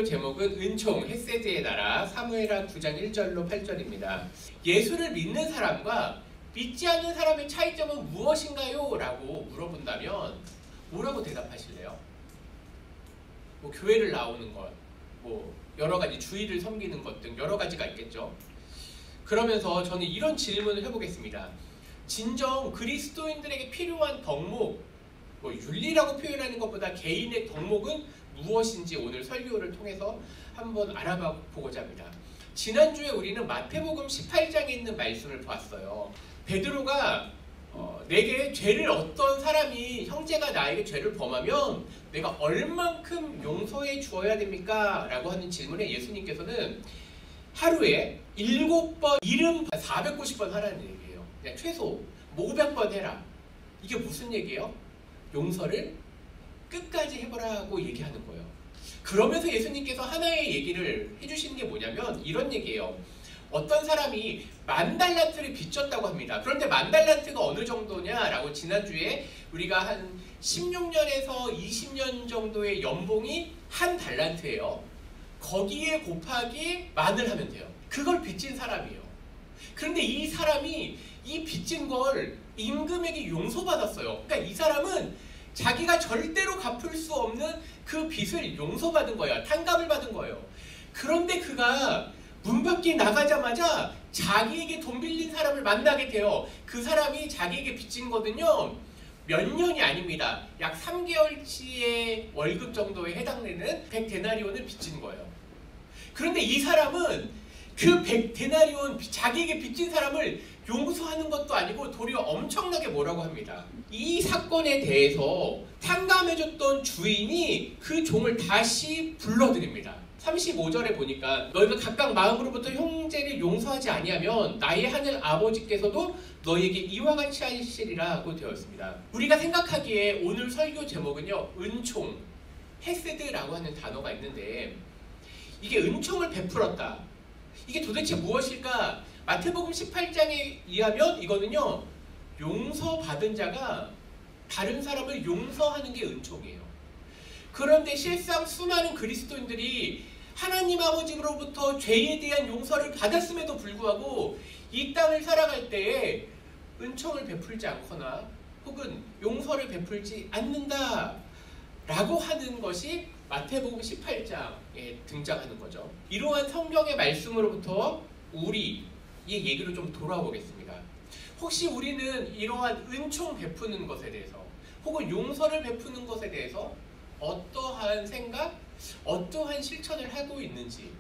제목은 은총, 헤세드의 나라, 사무엘하 9장 1절로 8절입니다. 예수를 믿는 사람과 믿지 않는 사람의 차이점은 무엇인가요? 라고 물어본다면 뭐라고 대답하실래요? 뭐 교회를 나오는 것, 뭐 여러 가지 주의를 섬기는 것 등 여러 가지가 있겠죠. 그러면서 저는 이런 질문을 해보겠습니다. 진정 그리스도인들에게 필요한 덕목, 뭐 윤리라고 표현하는 것보다 개인의 덕목은 무엇인지 오늘 설교를 통해서 한번 알아봐 보고자 합니다. 지난주에 우리는 마태복음 18장에 있는 말씀을 보았어요. 베드로가 내게 죄를 어떤 사람이 형제가 나에게 죄를 범하면 내가 얼만큼 용서해 주어야 됩니까? 라고 하는 질문에 예수님께서는 하루에 7번 이름 490번 하라는 얘기예요. 그냥 최소 500번 해라. 이게 무슨 얘기예요? 용서를 끝까지 해보라고 얘기하는 거예요. 그러면서 예수님께서 하나의 얘기를 해주시는 게 뭐냐면 이런 얘기예요. 어떤 사람이 10,000달란트를 빚졌다고 합니다. 그런데 10,000달란트가 어느 정도냐라고 지난주에 우리가 한 16년에서 20년 정도의 연봉이 1달란트예요. 거기에 곱하기 만을 하면 돼요. 그걸 빚진 사람이에요. 그런데 이 사람이 이 빚진 걸 임금에게 용서받았어요. 그러니까 이 사람은 자기가 절대로 갚을 수 없는 그 빚을 용서받은 거야. 탕감을 받은 거예요. 그런데 그가 문 밖에 나가자마자 자기에게 돈 빌린 사람을 만나게 돼요. 그 사람이 자기에게 빚진 거는요. 몇 년이 아닙니다. 약 3개월치의 월급 정도에 해당되는 100데나리온을 빚진 거예요. 그런데 이 사람은 그 100데나리온 자기에게 빚진 사람을 용서하는 것도 아니고 도리어 엄청나게 뭐라고 합니다. 이 사건에 대해서 탕감해줬던 주인이 그 종을 다시 불러드립니다. 35절에 보니까 너희가 각각 마음으로부터 형제를 용서하지 아니하면 나의 하늘 아버지께서도 너희에게 이와 같이 하시리라고 되어 있습니다. 우리가 생각하기에 오늘 설교 제목은요. 은총, 헤세드라고 하는 단어가 있는데 이게 은총을 베풀었다. 이게 도대체 무엇일까? 마태복음 18장에 의하면 이거는요. 용서받은 자가 다른 사람을 용서하는 게 은총이에요. 그런데 실상 수많은 그리스도인들이 하나님 아버지로부터 죄에 대한 용서를 받았음에도 불구하고 이 땅을 살아갈 때에 은총을 베풀지 않거나 혹은 용서를 베풀지 않는다 라고 하는 것이 마태복음 18장에 등장하는 거죠. 이러한 성경의 말씀으로부터 우리의 얘기로 좀 돌아보겠습니다. 혹시 우리는 이러한 은총 베푸는 것에 대해서 혹은 용서를 베푸는 것에 대해서 어떠한 생각, 어떠한 실천을 하고 있는지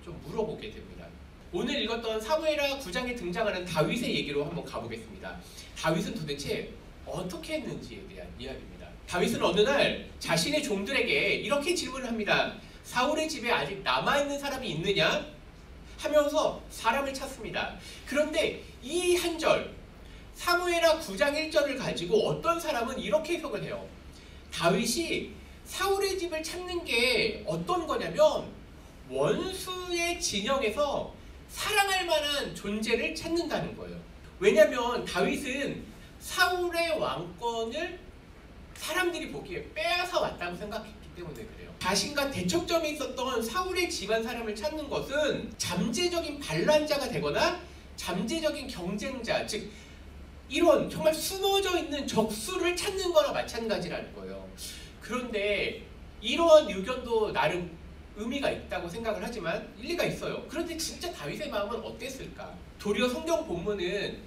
좀 물어보게 됩니다. 오늘 읽었던 사무엘하 9장에 등장하는 다윗의 얘기로 한번 가보겠습니다. 다윗은 도대체 어떻게 했는지에 대한 이야기입니다. 다윗은 어느 날 자신의 종들에게 이렇게 질문을 합니다. 사울의 집에 아직 남아있는 사람이 있느냐? 하면서 사람을 찾습니다. 그런데 이 한 절, 사무엘하 9장 1절을 가지고 어떤 사람은 이렇게 해석을 해요. 다윗이 사울의 집을 찾는 게 어떤 거냐면 원수의 진영에서 사랑할 만한 존재를 찾는다는 거예요. 왜냐하면 다윗은 사울의 왕권을 사람들이 보기에 빼앗아 왔다고 생각했기 때문에 그래요. 자신과 대척점에 있었던 사울의 집안 사람을 찾는 것은 잠재적인 반란자가 되거나 잠재적인 경쟁자, 즉 이런 정말 숨어져 있는 적수를 찾는 거나 마찬가지라는 거예요. 그런데 이러한 의견도 나름 의미가 있다고 생각을 하지만 일리가 있어요. 그런데 진짜 다윗의 마음은 어땠을까? 도리어 성경 본문은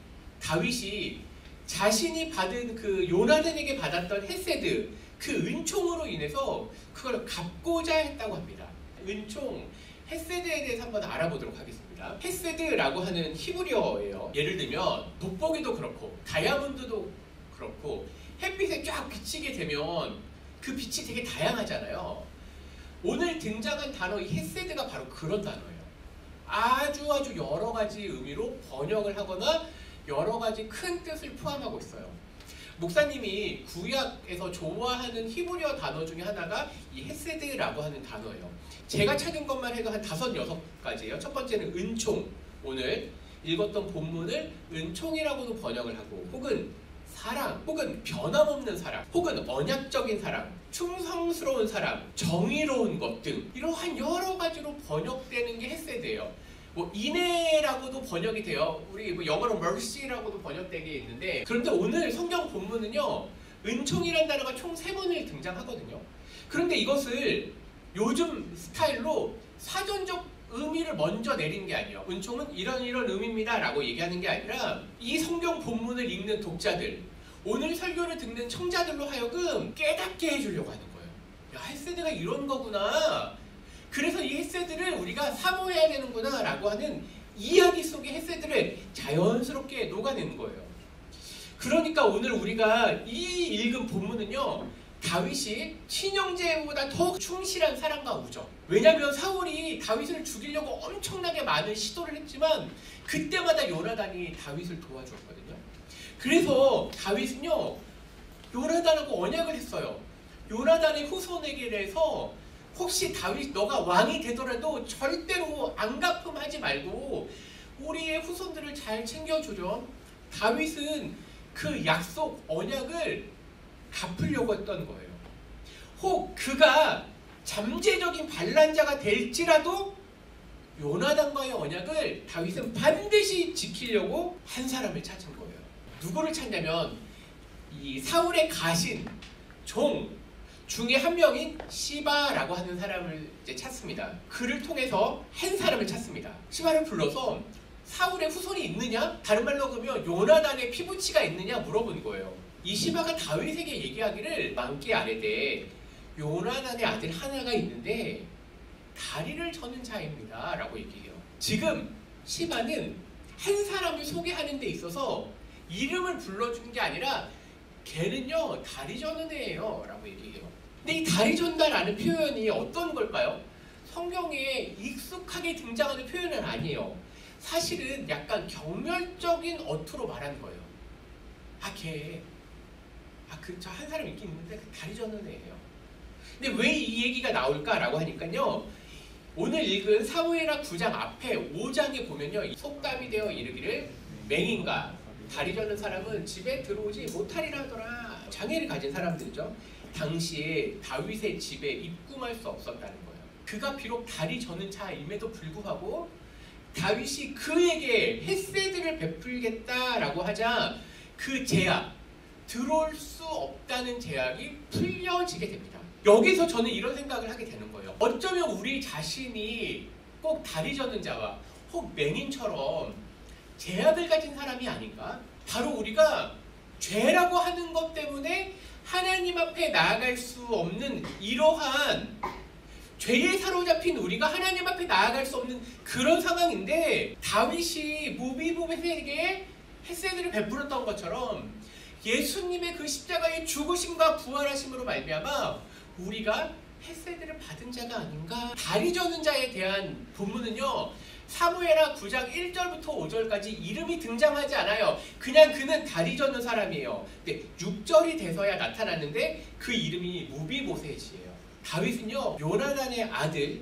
다윗이 자신이 받은 그 요나단에게 받았던 헤세드, 그 은총으로 인해서 그걸 갚고자 했다고 합니다. 은총, 헤세드에 대해서 한번 알아보도록 하겠습니다. 헤세드라고 하는 히브리어예요. 예를 들면 돋보기도 그렇고 다이아몬드도 그렇고 햇빛에 쫙 비치게 되면 그 빛이 되게 다양하잖아요. 오늘 등장한 단어 이 헤세드가 바로 그런 단어예요. 아주 여러 가지 의미로 번역을 하거나 여러 가지 큰 뜻을 포함하고 있어요. 목사님이 구약에서 좋아하는 히브리어 단어 중에 하나가 이 헤세드라고 하는 단어예요. 제가 찾은 것만 해도 한 5, 6가지예요. 첫 번째는 은총. 오늘 읽었던 본문을 은총이라고도 번역을 하고 혹은 사랑, 혹은 변함없는 사랑, 혹은 언약적인 사랑, 충성스러운 사랑, 정의로운 것 등 이러한 여러 가지로 번역되는 게 헤세드예요. 뭐 인애라고도 번역이 돼요. 우리 뭐 영어로 mercy라고도 번역되게 있는데, 그런데 오늘 성경 본문은요, 은총이라는 단어가 총 3번을 등장하거든요. 그런데 이것을 요즘 스타일로 사전적 의미를 먼저 내린 게 아니에요. 은총은 이런 의미입니다 라고 얘기하는 게 아니라 이 성경 본문을 읽는 독자들, 오늘 설교를 듣는 청자들로 하여금 깨닫게 해주려고 하는 거예요. 야, 헤세드가 이런 거구나. 그래서 이 헤세드를 우리가 사모해야 되는구나 라고 하는 이야기 속의 헤세드를 자연스럽게 녹아내는 거예요. 그러니까 오늘 우리가 이 읽은 본문은요, 다윗이 친형제보다 더 충실한 사랑과 우정. 왜냐하면 사울이 다윗을 죽이려고 엄청나게 많은 시도를 했지만 그때마다 요나단이 다윗을 도와주었거든요. 그래서 다윗은요, 요나단하고 언약을 했어요. 요나단의 후손에게 대해서 혹시 다윗 너가 왕이 되더라도 절대로 안갚음하지 말고 우리의 후손들을 잘 챙겨주렴. 다윗은 그 약속, 언약을 갚으려고 했던 거예요. 혹 그가 잠재적인 반란자가 될지라도 요나단과의 언약을 다윗은 반드시 지키려고 한 사람을 찾은 거예요. 누구를 찾냐면 이 사울의 가신 종 중에 한 명인 시바라고 하는 사람을 이제 찾습니다. 그를 통해서 한 사람을 찾습니다. 시바를 불러서 사울의 후손이 있느냐? 다른 말로 그러면 요나단의 피부치가 있느냐 물어본 거예요. 이 시바가 다윗에게 얘기하기를 만기 아래되 요나단의 아들 하나가 있는데 다리를 저는 자입니다 라고 얘기해요. 지금 시바는 한 사람을 소개하는 데 있어서 이름을 불러준 게 아니라 걔는요 다리 저는 애예요 라고 얘기해요. 근데 이 다리 전다라는 표현이 어떤 걸까요? 성경에 익숙하게 등장하는 표현은 아니에요. 사실은 약간 경멸적인 어투로 말하는 거예요. 저 한 사람 있긴 있는데 그 다리 저는 애예요. 근데 왜 이 얘기가 나올까라고 하니까요, 오늘 읽은 사무엘하 9장 앞에 5장에 보면요, 속담이 되어 이르기를 맹인과 다리 저는 사람은 집에 들어오지 못하리라 하더라. 장애를 가진 사람들이죠. 당시에 다윗의 집에 입궁할 수 없었다는 거예요. 그가 비록 다리 저는 자임에도 불구하고 다윗이 그에게 헤세드를 베풀겠다라고 하자 그 제약, 들어올 수 없다는 제약이 풀려지게 됩니다. 여기서 저는 이런 생각을 하게 되는 거예요. 어쩌면 우리 자신이 꼭 다리 저는 자와 혹 맹인처럼 제약을 가진 사람이 아닌가? 바로 우리가 죄라고 하는 것 때문에 하나님 앞에 나아갈 수 없는 이러한 죄에 사로잡힌 우리가 하나님 앞에 나아갈 수 없는 그런 상황인데, 다윗이 무비보벳에게 헤세드를 베풀었던 것처럼 예수님의 그 십자가의 죽으심과 부활하심으로 말미암아 우리가 헤세드를 받은 자가 아닌가. 다리 저는 자에 대한 본문은요, 사무엘하 9장 1절부터 5절까지 이름이 등장하지 않아요. 그냥 그는 다리 저는 사람이에요. 근데 6절이 돼서야 나타났는데 그 이름이 무비보셋이에요. 다윗은요, 요나단의 아들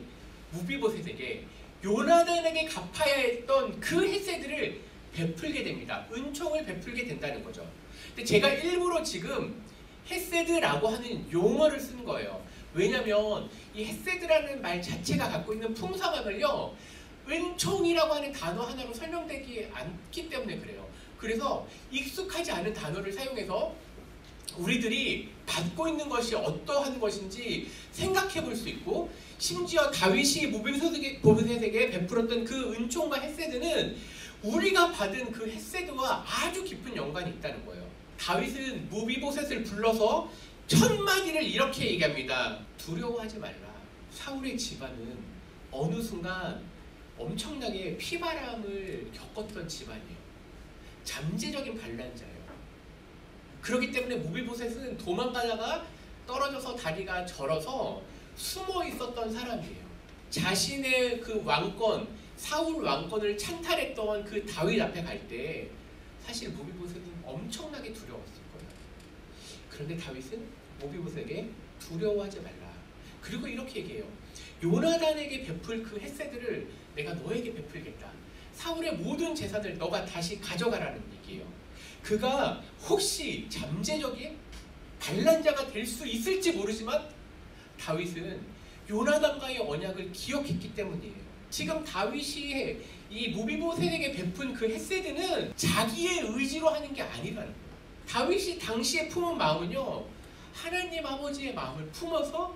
무비보셋에게 요나단에게 갚아야 했던 그 헤세드를 베풀게 됩니다. 은총을 베풀게 된다는 거죠. 근데 제가 일부러 지금 헤세드라고 하는 용어를 쓴 거예요. 왜냐면 이 헤세드라는 말 자체가 갖고 있는 풍성함을요, 은총이라고 하는 단어 하나로 설명되지 않기 때문에 그래요. 그래서 익숙하지 않은 단어를 사용해서 우리들이 받고 있는 것이 어떠한 것인지 생각해 볼 수 있고, 심지어 다윗이 무비보셋에게 베풀었던 그 은총과 헤세드는 우리가 받은 그 헤세드와 아주 깊은 연관이 있다는 거예요. 다윗은 무비보셋을 불러서 첫 마디를 이렇게 얘기합니다. 두려워하지 말라. 사울의 집안은 어느 순간 엄청나게 피바람을 겪었던 집안이에요. 잠재적인 반란자예요. 그렇기 때문에 무비보셋은 도망가다가 떨어져서 다리가 절어서 숨어 있었던 사람이에요. 자신의 그 왕권, 사울 왕권을 찬탈했던 그 다윗 앞에 갈 때 사실 무비보셋은 엄청나게 두려웠을 거예요. 그런데 다윗은 무비보셋에게 두려워하지 말라. 그리고 이렇게 얘기해요. 요나단에게 베풀 그 헤세드를 내가 너에게 베풀겠다. 사울의 모든 재산을 너가 다시 가져가라는 얘기예요. 그가 혹시 잠재적인 반란자가 될 수 있을지 모르지만 다윗은 요나단과의 언약을 기억했기 때문이에요. 지금 다윗이 이 무비보셋에게 베푼 그 헤세드는 자기의 의지로 하는 게 아니라는 거예요. 다윗이 당시에 품은 마음은요, 하나님 아버지의 마음을 품어서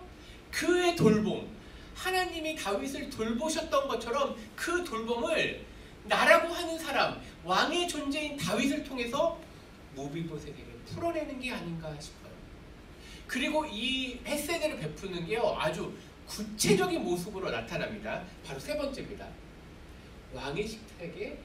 그의 돌봄, 하나님이 다윗을 돌보셨던 것처럼 그 돌봄을 나라고 하는 사람, 왕의 존재인 다윗을 통해서 무비보셋에게 풀어내는 게 아닌가 싶어요. 그리고 이 헤세드를 베푸는 게요, 아주 구체적인 모습으로 나타납니다. 바로 세 번째입니다. 왕의 식탁에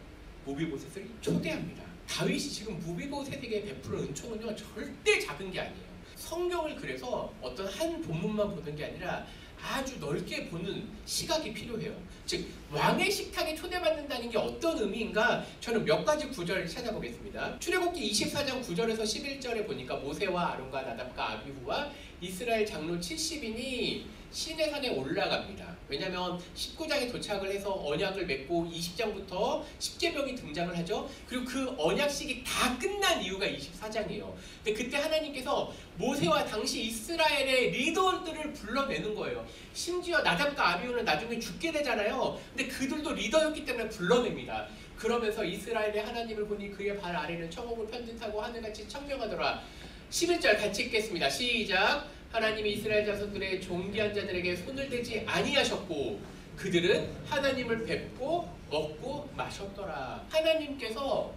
무비보셋을 초대합니다. 다윗이 지금 무비보셋에게 베푸는 은총은요, 절대 작은 게 아니에요. 성경을 그래서 어떤 한 본문만 보는 게 아니라 아주 넓게 보는 시각이 필요해요. 즉 왕의 식탁에 초대받는다는 게 어떤 의미인가, 저는 몇 가지 구절을 찾아보겠습니다. 출애굽기 24장 9절에서 11절에 보니까 모세와 아론과 나답과 아비후와 이스라엘 장로 70인이 시내산에 올라갑니다. 왜냐하면 19장에 도착을 해서 언약을 맺고 20장부터 십계명이 등장을 하죠. 그리고 그 언약식이 다 끝난 이유가 24장이에요. 근데 그때 하나님께서 모세와 당시 이스라엘의 리더들을 불러내는 거예요. 심지어 나답과 아비후는 나중에 죽게 되잖아요. 근데 그들도 리더였기 때문에 불러냅니다. 그러면서 이스라엘의 하나님을 보니 그의 발 아래는 청홍을 편듯하고 하늘같이 청명하더라. 11절 같이 읽겠습니다. 시작. 하나님이 이스라엘 자손들의 존귀한 자들에게 손을 대지 아니하셨고 그들은 하나님을 뵙고 먹고 마셨더라. 하나님께서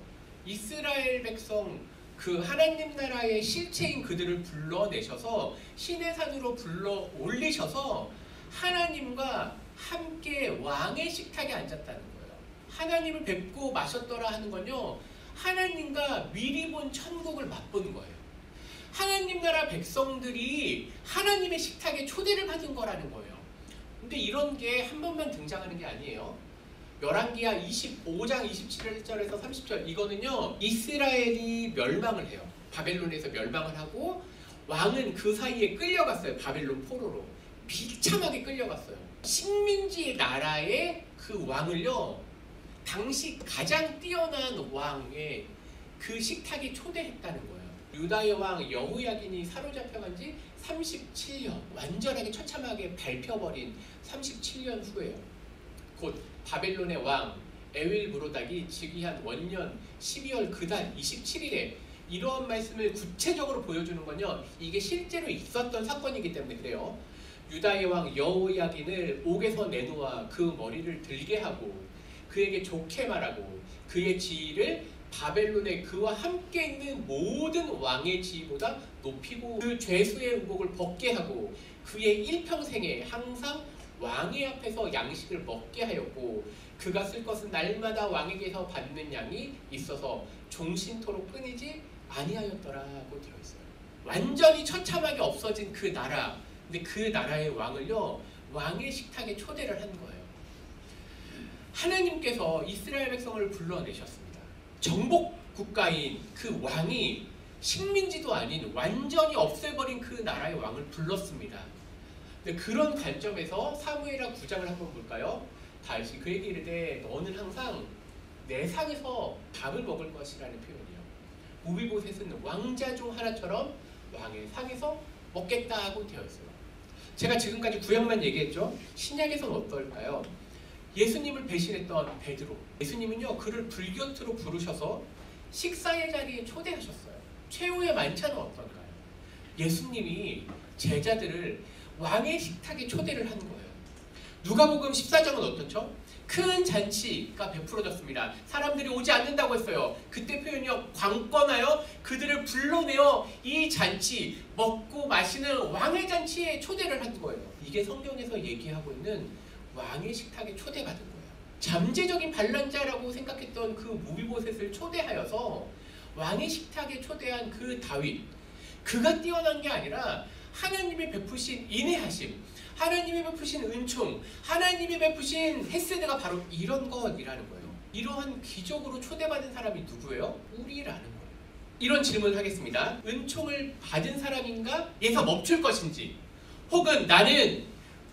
이스라엘 백성 그 하나님 나라의 실체인 그들을 불러내셔서 시내산으로 불러 올리셔서 하나님과 함께 왕의 식탁에 앉았다는 거예요. 하나님을 뵙고 마셨더라 하는 건요, 하나님과 미리 본 천국을 맛보는 거예요. 하나님 나라 백성들이 하나님의 식탁에 초대를 받은 거라는 거예요. 근데 이런 게 한 번만 등장하는 게 아니에요. 열왕기하 25장 27절에서 30절, 이거는요 이스라엘이 멸망을 해요. 바벨론에서 멸망을 하고 왕은 그 사이에 끌려갔어요. 바벨론 포로로 비참하게 끌려갔어요. 식민지 나라의 그 왕을요, 당시 가장 뛰어난 왕의 그 식탁에 초대했다는 거예요. 유다의 왕 여호야긴이 사로잡혀간 지 37년, 완전하게 처참하게 밟혀버린 37년 후에요. 곧 바벨론의 왕 에윌브로닥이 즉위한 원년 12월 그달 27일에 이러한 말씀을 구체적으로 보여주는 건요, 이게 실제로 있었던 사건이기 때문에 그래요. 유다의 왕 여호야긴을 옥에서 내놓아 그 머리를 들게 하고 그에게 좋게 말하고 그의 지위를 바벨론의 그와 함께 있는 모든 왕의 지위보다 높이고 그 죄수의 의복을 벗게 하고 그의 일평생에 항상 왕의 앞에서 양식을 먹게 하였고 그가 쓸 것은 날마다 왕에게서 받는 양이 있어서 종신토록 끊이지 아니하였더라고 되어 있어요. 완전히 처참하게 없어진 그 나라, 근데 그 나라의 왕을요, 왕의 식탁에 초대를 한 거예요. 하나님께서 이스라엘 백성을 불러내셨습니다. 정복 국가인 그 왕이 식민지도 아닌 완전히 없애버린 그 나라의 왕을 불렀습니다. 근데 그런 관점에서 사무엘하 9장을 한번 볼까요? 다윗이 그에게 이르되 너는 항상 내 상에서 밥을 먹을 것이라는 표현이에요. 무비보셋은 왕자 중 하나처럼 왕의 상에서 먹겠다 하고 되어 있어요. 제가 지금까지 구약만 얘기했죠. 신약에서는 어떨까요? 예수님을 배신했던 베드로, 예수님은요 그를 불곁으로 부르셔서 식사의 자리에 초대하셨어요. 최후의 만찬은 어떤가요? 예수님이 제자들을 왕의 식탁에 초대를 한 거예요. 누가복음 14장은 어떻죠? 큰 잔치가 베풀어졌습니다. 사람들이 오지 않는다고 했어요. 그때 표현이요, 광권하여 그들을 불러내어 이 잔치, 먹고 마시는 왕의 잔치에 초대를 한 거예요. 이게 성경에서 얘기하고 있는 왕의 식탁에 초대받은 거예요. 잠재적인 반란자라고 생각했던 그 무비보셋을 초대하여서 왕의 식탁에 초대한 그 다윗, 그가 뛰어난 게 아니라 하나님이 베푸신 인내하심, 하나님이 베푸신 은총, 하나님이 베푸신 헤세드가 바로 이런 것이라는 거예요. 이러한 기적으로 초대받은 사람이 누구예요? 우리라는 거예요. 이런 질문을 하겠습니다. 은총을 받은 사람인가? 에서 멈출 것인지, 혹은 나는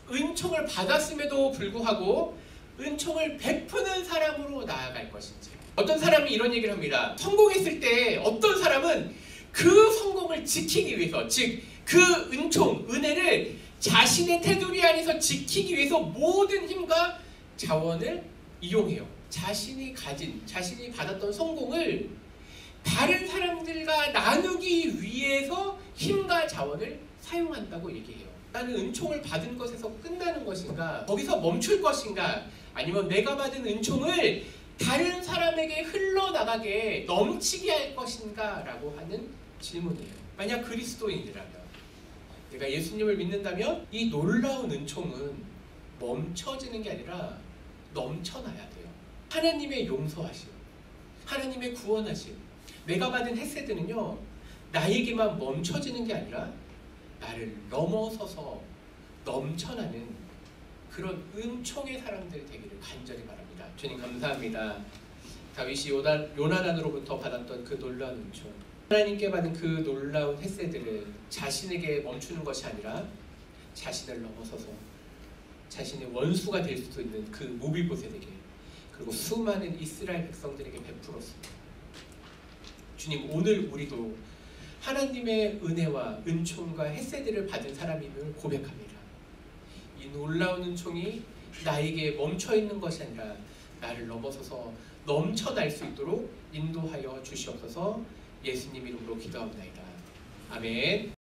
은총을 받았음에도 불구하고 은총을 베푸는 사람으로 나아갈 것인지. 어떤 사람이 이런 얘기를 합니다. 성공했을 때 어떤 사람은 그 성공을 지키기 위해서, 즉 그 은총, 은혜를 자신의 테두리 안에서 지키기 위해서 모든 힘과 자원을 이용해요. 자신이 받았던 성공을 다른 사람들과 나누기 위해서 힘과 자원을 사용한다고 얘기해요. 나는 은총을 받은 것에서 끝나는 것인가? 거기서 멈출 것인가? 아니면 내가 받은 은총을 다른 사람에게 흘러나가게 넘치게 할 것인가? 라고 하는 질문이에요. 만약 그리스도인이라면, 내가 예수님을 믿는다면 이 놀라운 은총은 멈춰지는 게 아니라 넘쳐나야 돼요. 하나님의 용서하심, 하나님의 구원하심, 내가 받은 헤세드는요, 나에게만 멈춰지는 게 아니라 나를 넘어서서 넘쳐나는 그런 은총의 사람들 되기를 간절히 바랍니다. 주님 감사합니다. 다윗이 요나단으로부터 받았던 그 놀라운 은총, 하나님께 받은 그 놀라운 헤세드를 자신에게 멈추는 것이 아니라 자신을 넘어서서 자신의 원수가 될 수도 있는 그 모비보셋에게, 그리고 수많은 이스라엘 백성들에게 베풀었습니다. 주님, 오늘 우리도 하나님의 은혜와 은총과 헤세드를 받은 사람임을 고백합니다. 이 놀라운 은총이 나에게 멈춰있는 것이 아니라 나를 넘어서서 넘쳐날 수 있도록 인도하여 주시옵소서. 예수님 이름으로 기도합니다. 아멘.